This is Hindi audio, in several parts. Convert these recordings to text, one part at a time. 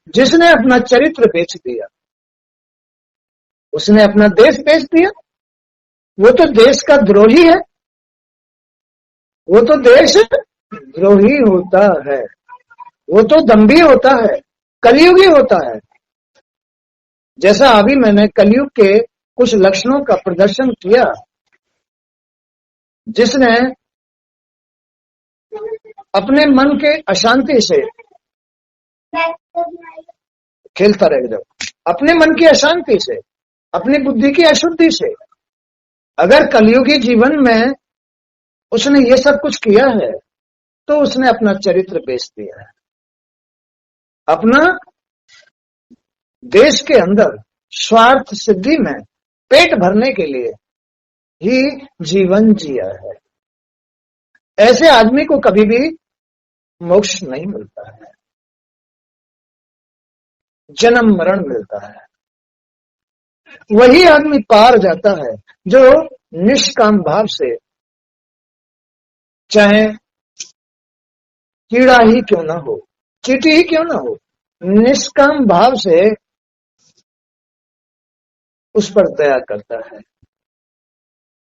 जिसने अपना चरित्र बेच दिया, उसने अपना देश बेच दिया, वो तो देश का द्रोही है, वो तो देश द्रोही होता है, वो तो दंभी होता है, कलयुगी होता है। जैसा अभी मैंने कलयुग के कुछ लक्षणों का प्रदर्शन किया, जिसने अपने मन के अशांति से खेलता रहेगा, अपने मन की अशांति से, अपनी बुद्धि की अशुद्धि से, अगर कलयुगी जीवन में उसने ये सब कुछ किया है तो उसने अपना चरित्र बेच दिया है, अपना देश के अंदर स्वार्थ सिद्धि में पेट भरने के लिए ही जीवन जिया है। ऐसे आदमी को कभी भी मोक्ष नहीं मिलता है, जन्म मरण मिलता है। वही आदमी पार जाता है जो निष्काम भाव से, चाहे कीड़ा ही क्यों ना हो, चींटी ही क्यों ना हो, निष्काम भाव से उस पर दया करता है,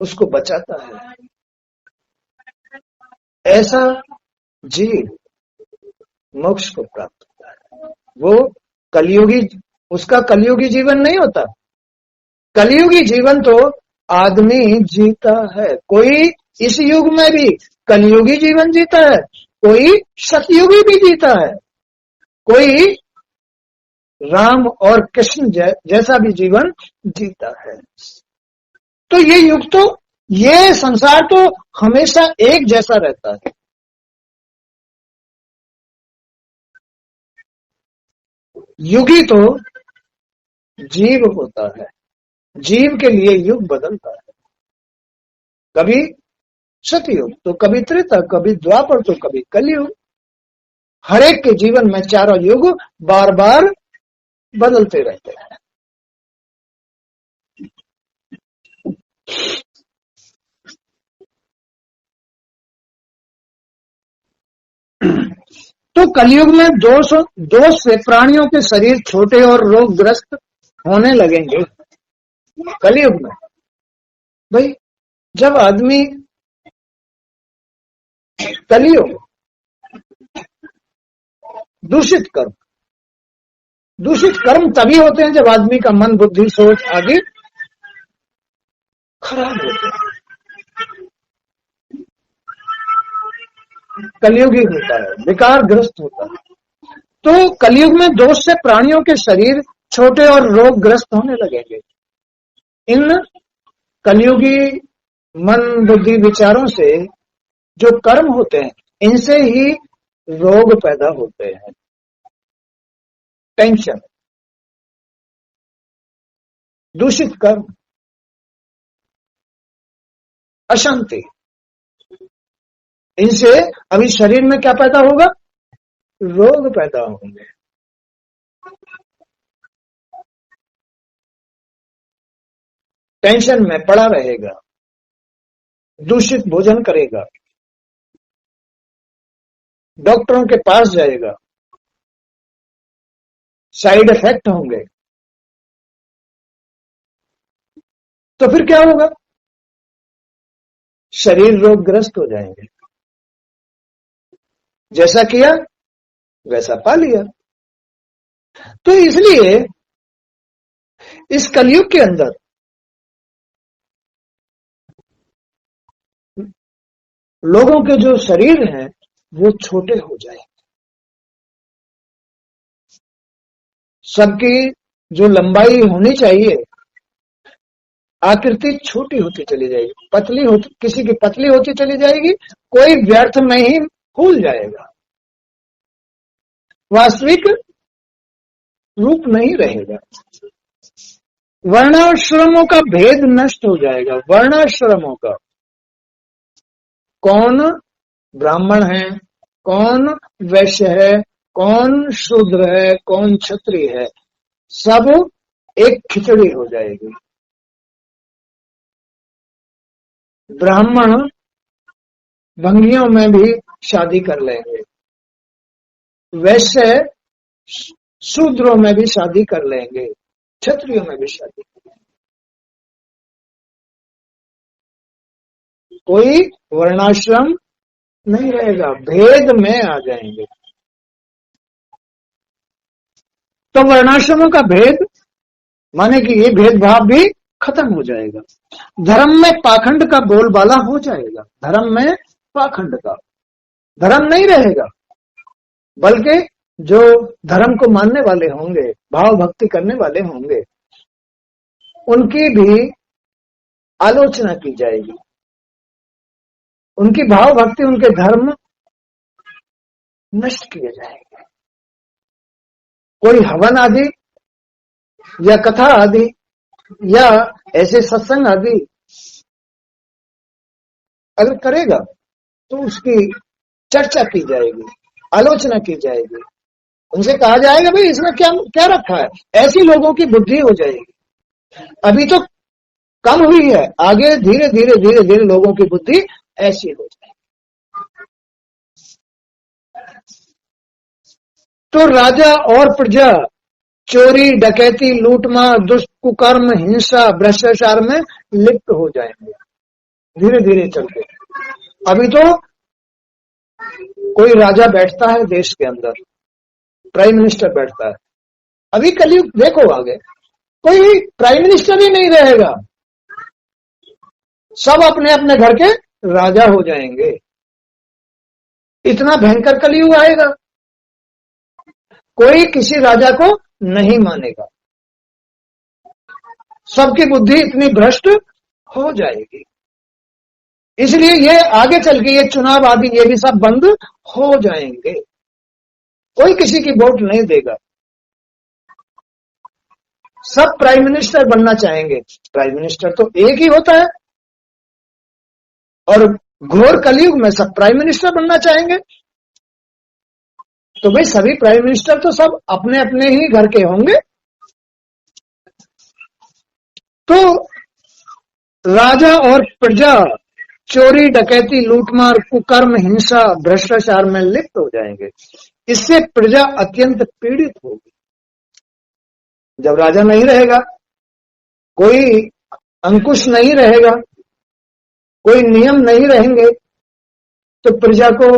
उसको बचाता है। ऐसा जीव मोक्ष को प्राप्त होता है। वो कलयुगी, उसका कलयुगी जीवन नहीं होता। कलयुगी जीवन तो आदमी जीता है। कोई इस युग में भी कलयुगी जीवन जीता है, कोई सतयुगी भी जीता है, कोई राम और कृष्ण जैसा भी जीवन जीता है। तो ये युग तो, ये संसार तो हमेशा एक जैसा रहता है। युगी तो जीव होता है, जीव के लिए युग बदलता है। कभी सतयुग तो कभी त्रेता, कभी द्वापर तो कभी कलयुग। हर एक के जीवन में चारों युग बार बार बदलते रहते हैं। तो कलयुग में दोष से प्राणियों के शरीर छोटे और रोगग्रस्त होने लगेंगे। कलयुग में भाई, जब आदमी, कलयुग दूषित कर्म तभी होते हैं जब आदमी का मन, बुद्धि, सोच आदि खराब होते हैं। कलयुगी होता है, विकारग्रस्त होता है। तो कलयुग में दोष से प्राणियों के शरीर छोटे और रोगग्रस्त होने लगेंगे। इन कलयुगी मन, बुद्धि, विचारों से जो कर्म होते हैं, इनसे ही रोग पैदा होते हैं। टेंशन, दूषित कर्म, अशांति, इनसे अभी शरीर में क्या पैदा होगा? रोग पैदा होंगे। टेंशन में पड़ा रहेगा, दूषित भोजन करेगा, डॉक्टरों के पास जाएगा, साइड इफेक्ट होंगे। तो फिर क्या होगा? शरीर रोगग्रस्त हो जाएंगे। जैसा किया वैसा पा लिया। तो इसलिए इस कलयुग के अंदर लोगों के जो शरीर हैं वो छोटे हो जाएंगे। सबकी जो लंबाई होनी चाहिए, आकृति छोटी होती चली जाएगी, पतली होती, किसी की पतली होती चली जाएगी, कोई व्यर्थ में ही फूल जाएगा, वास्तविक रूप नहीं रहेगा। वर्णाश्रमों का भेद नष्ट हो जाएगा। वर्णाश्रमों का, कौन ब्राह्मण है, कौन वैश्य है, कौन शूद्र है, कौन क्षत्रिय है, सब एक खिचड़ी हो जाएगी। ब्राह्मण भंगियों में भी शादी कर लेंगे, वैश्य शूद्रों में भी शादी कर लेंगे, क्षत्रियों में भी शादी कर लेंगे। कोई वर्णाश्रम नहीं रहेगा, भेद में आ जाएंगे। तो वर्णाश्रमों का भेद माने कि ये भेदभाव भी खत्म हो जाएगा। धर्म में पाखंड का बोलबाला हो जाएगा। धर्म में पाखंड का धर्म नहीं रहेगा, बल्कि जो धर्म को मानने वाले होंगे, भाव भक्ति करने वाले होंगे, उनकी भी आलोचना की जाएगी। उनकी भाव भक्ति, उनके धर्म नष्ट किए जाएंगे। कोई हवन आदि या कथा आदि या ऐसे सत्संग आदि अगर करेगा तो उसकी चर्चा की जाएगी, आलोचना की जाएगी। उनसे कहा जाएगा भाई इसमें क्या क्या रखा है। ऐसी लोगों की बुद्धि हो जाएगी। अभी तो कम हुई है, आगे धीरे धीरे धीरे धीरे लोगों की बुद्धि ऐसी हो जाएगी। तो राजा और प्रजा चोरी, डकैती, लूटमार, दुष्ट कुकर्म, हिंसा, भ्रष्टाचार में लिप्त हो जाएंगे धीरे धीरे चलते। अभी तो कोई राजा बैठता है देश के अंदर, प्राइम मिनिस्टर बैठता है। अभी कलयुग देखो आगे कोई प्राइम मिनिस्टर ही नहीं रहेगा, सब अपने अपने घर के राजा हो जाएंगे। इतना भयंकर कलयुग आएगा, कोई किसी राजा को नहीं मानेगा। सबकी बुद्धि इतनी भ्रष्ट हो जाएगी। इसलिए ये आगे चल के ये चुनाव आदि ये भी सब बंद हो जाएंगे। कोई किसी की वोट नहीं देगा, सब प्राइम मिनिस्टर बनना चाहेंगे। प्राइम मिनिस्टर तो एक ही होता है, और घोर कलयुग में सब प्राइम मिनिस्टर बनना चाहेंगे। तो भाई सभी प्राइम मिनिस्टर तो सब अपने अपने ही घर के होंगे। तो राजा और प्रजा चोरी, डकैती, लूटमार, कुकर्म, हिंसा, भ्रष्टाचार में लिप्त हो जाएंगे। इससे प्रजा अत्यंत पीड़ित होगी। जब राजा नहीं रहेगा, कोई अंकुश नहीं रहेगा, कोई नियम नहीं रहेंगे, तो प्रजा को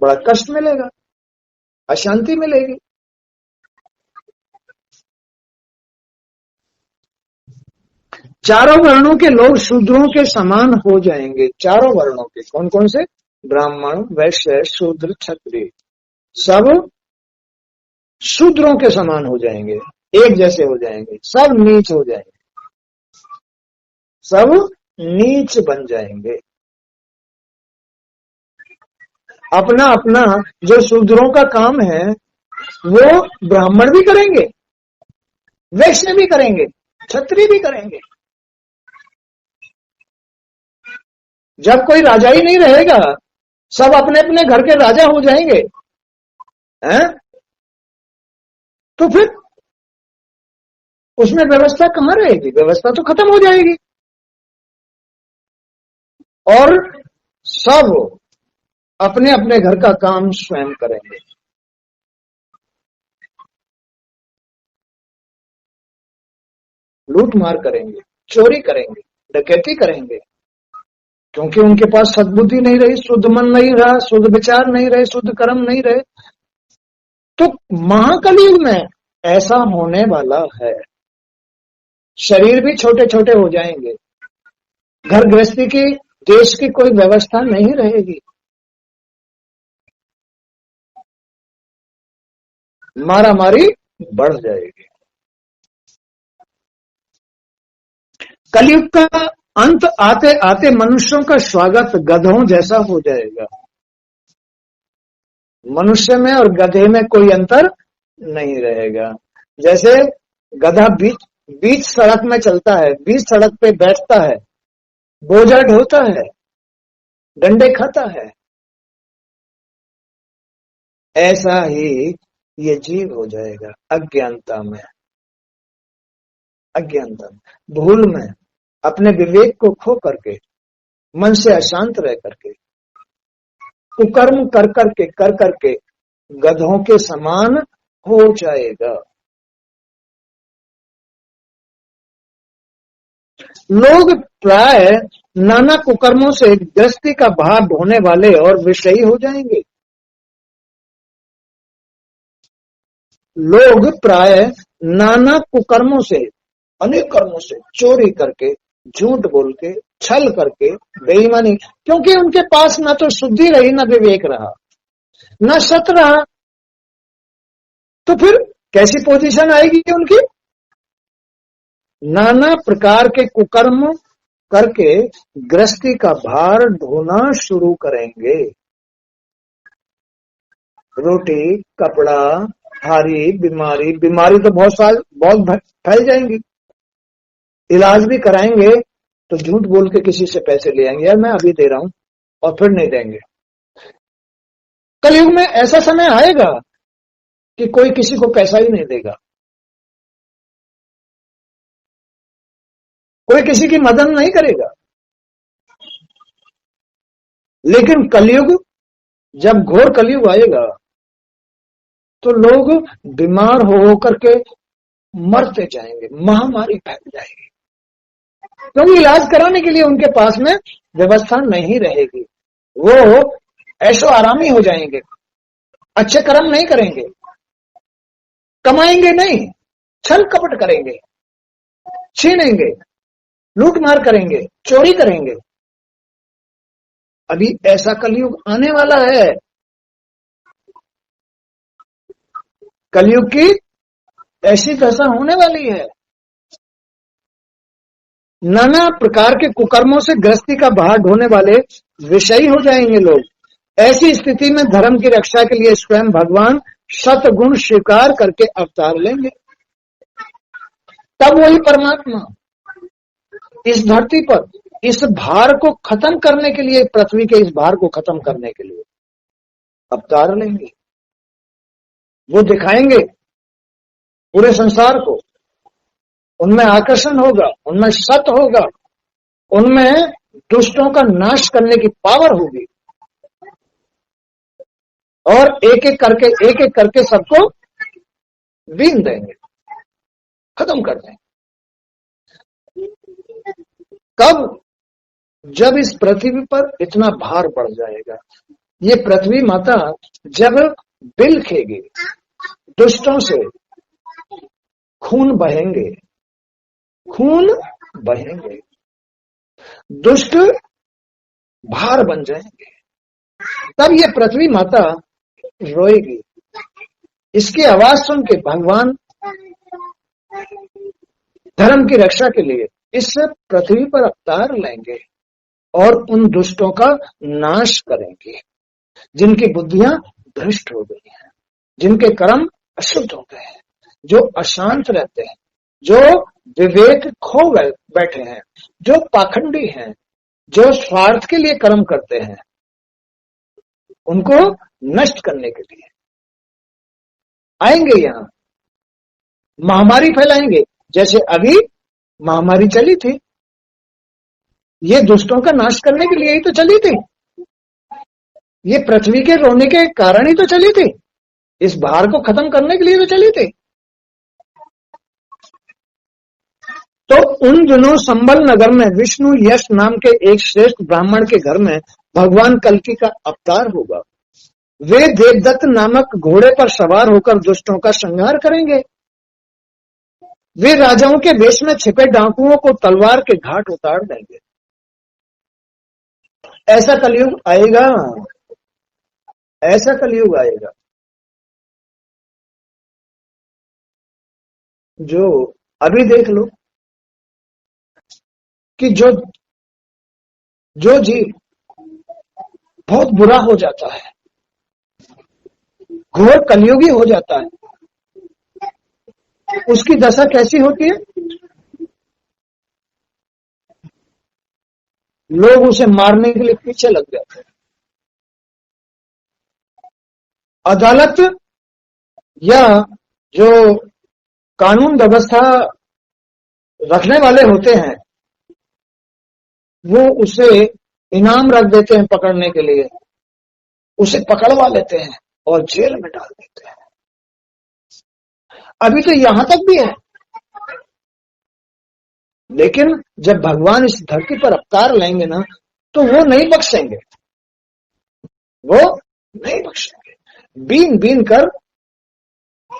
बड़ा कष्ट मिलेगा, अशांति मिलेगी। चारों वर्णों के लोग शूद्रों के समान हो जाएंगे। चारों वर्णों के कौन कौन से? ब्राह्मण, वैश्य, शूद्र, क्षत्रिय, सब शूद्रों के समान हो जाएंगे, एक जैसे हो जाएंगे। सब नीच हो जाएंगे, सब नीच बन जाएंगे। अपना अपना जो शूद्रों का काम है वो ब्राह्मण भी करेंगे, वैश्य भी करेंगे, क्षत्रिय भी करेंगे। जब कोई राजा ही नहीं रहेगा, सब अपने अपने घर के राजा हो जाएंगे, हैं? तो फिर उसमें व्यवस्था कहां रहेगी? व्यवस्था तो खत्म हो जाएगी। और सब अपने अपने घर का काम स्वयं करेंगे। लूट मार करेंगे, चोरी करेंगे, डकैती करेंगे, क्योंकि उनके पास सद्बुद्धि नहीं रही, शुद्ध मन नहीं रहा, शुद्ध विचार नहीं रहे, शुद्ध कर्म नहीं रहे। तो महाकलयुग में ऐसा होने वाला है। शरीर भी छोटे छोटे हो जाएंगे, घर गृहस्थी की, देश की कोई व्यवस्था नहीं रहेगी। मारामारी बढ़ जाएगी। कलयुग का अंत आते आते मनुष्यों का स्वागत गधों जैसा हो जाएगा। मनुष्य में और गधे में कोई अंतर नहीं रहेगा। जैसे गधा बीच सड़क में चलता है, बीच सड़क पे बैठता है, बोझा ढोता है, डंडे खाता है, ऐसा ही ये जीव हो जाएगा। अज्ञानता में, भूल में, अपने विवेक को खो करके, मन से अशांत रह करके, कुकर्म कर करके गधों के समान हो जाएगा। लोग प्राय नाना कुकर्मों से गृहस्थी का भार ढोने वाले और विषयी हो जाएंगे। लोग प्राय नाना कुकर्मों से, अनेक कर्मों से, चोरी करके, झूठ बोल के, छल करके, बेईमानी, क्योंकि उनके पास ना तो शुद्धि रही, ना विवेक रहा, ना सत रहा, तो फिर कैसी पोजीशन आएगी उनकी? नाना प्रकार के कुकर्म करके गृहस्थी का भार ढोना शुरू करेंगे। रोटी, कपड़ा, हारी, बीमारी, बीमारी तो बहुत फैल जाएंगी। इलाज भी कराएंगे तो झूठ बोल के किसी से पैसे ले आएंगे, यार मैं अभी दे रहा हूं, और फिर नहीं देंगे। कलयुग में ऐसा समय आएगा कि कोई किसी को पैसा ही नहीं देगा, कोई किसी की मदद नहीं करेगा। लेकिन कलयुग, जब घोर कलयुग आएगा तो लोग बीमार हो करके मरते जाएंगे, महामारी फैल जाएगी, क्योंकि इलाज कराने के लिए उनके पास में व्यवस्था नहीं रहेगी। वो ऐशो आरामी हो जाएंगे, अच्छे कर्म नहीं करेंगे, कमाएंगे नहीं, छल कपट करेंगे, छीनेंगे, लूट मार करेंगे, चोरी करेंगे। अभी ऐसा कलयुग आने वाला है। कलयुग की ऐसी दशा होने वाली है। नाना प्रकार के कुकर्मों से गृहस्थी का भार ढोने वाले विषयी हो जाएंगे लोग। ऐसी स्थिति में धर्म की रक्षा के लिए स्वयं भगवान सतगुण स्वीकार करके अवतार लेंगे। तब वही परमात्मा इस धरती पर इस भार को खत्म करने के लिए, पृथ्वी के इस भार को खत्म करने के लिए अवतार लेंगे। वो दिखाएंगे पूरे संसार को, उनमें आकर्षण होगा, उनमें सत होगा, उनमें दुष्टों का नाश करने की पावर होगी, और एक एक करके सबको बीन देंगे, खत्म कर देंगे। कब? जब इस पृथ्वी पर इतना भार बढ़ जाएगा, ये पृथ्वी माता जब बिलखेगी, दुष्टों से खून बहेंगे, खून बहेंगे, दुष्ट भार बन जाएंगे, तब ये पृथ्वी माता रोएगी। इसकी आवाज सुन के भगवान धर्म की रक्षा के लिए इस पृथ्वी पर अवतार लेंगे और उन दुष्टों का नाश करेंगे, जिनकी बुद्धियां भ्रष्ट हो गई हैं, जिनके कर्म अशुद्ध हो गए हैं, जो अशांत रहते हैं, जो विवेक खो गए बैठे हैं, जो पाखंडी हैं, जो स्वार्थ के लिए कर्म करते हैं, उनको नष्ट करने के लिए आएंगे। यहां महामारी फैलाएंगे, जैसे अभी महामारी चली थी, ये दुष्टों का नाश करने के लिए ही तो चली थी, ये पृथ्वी के रोने के कारण ही तो चली थी, इस भार को खत्म करने के लिए तो चली थी। तो उन दिनों संबल नगर में विष्णु यश नाम के एक श्रेष्ठ ब्राह्मण के घर में भगवान कल्कि का अवतार होगा। वे देवदत्त नामक घोड़े पर सवार होकर दुष्टों का संहार करेंगे। वे राजाओं के वेश में छिपे डाकुओं को तलवार के घाट उतार देंगे। ऐसा कलयुग आएगा, ऐसा कलयुग आएगा जो अभी देख लो कि जो जीव बहुत बुरा हो जाता है, घोर कलयुगी हो जाता है, उसकी दशा कैसी होती है? लोग उसे मारने के लिए पीछे लग जाते हैं। अदालत या जो कानून व्यवस्था रखने वाले होते हैं, वो उसे इनाम रख देते हैं पकड़ने के लिए, उसे पकड़वा लेते हैं और जेल में डाल देते हैं। अभी तो यहां तक भी है, लेकिन जब भगवान इस धरती पर अवतार लेंगे ना, तो वो नहीं बख्शेंगे, वो नहीं बख्शेंगे। बीन बीन कर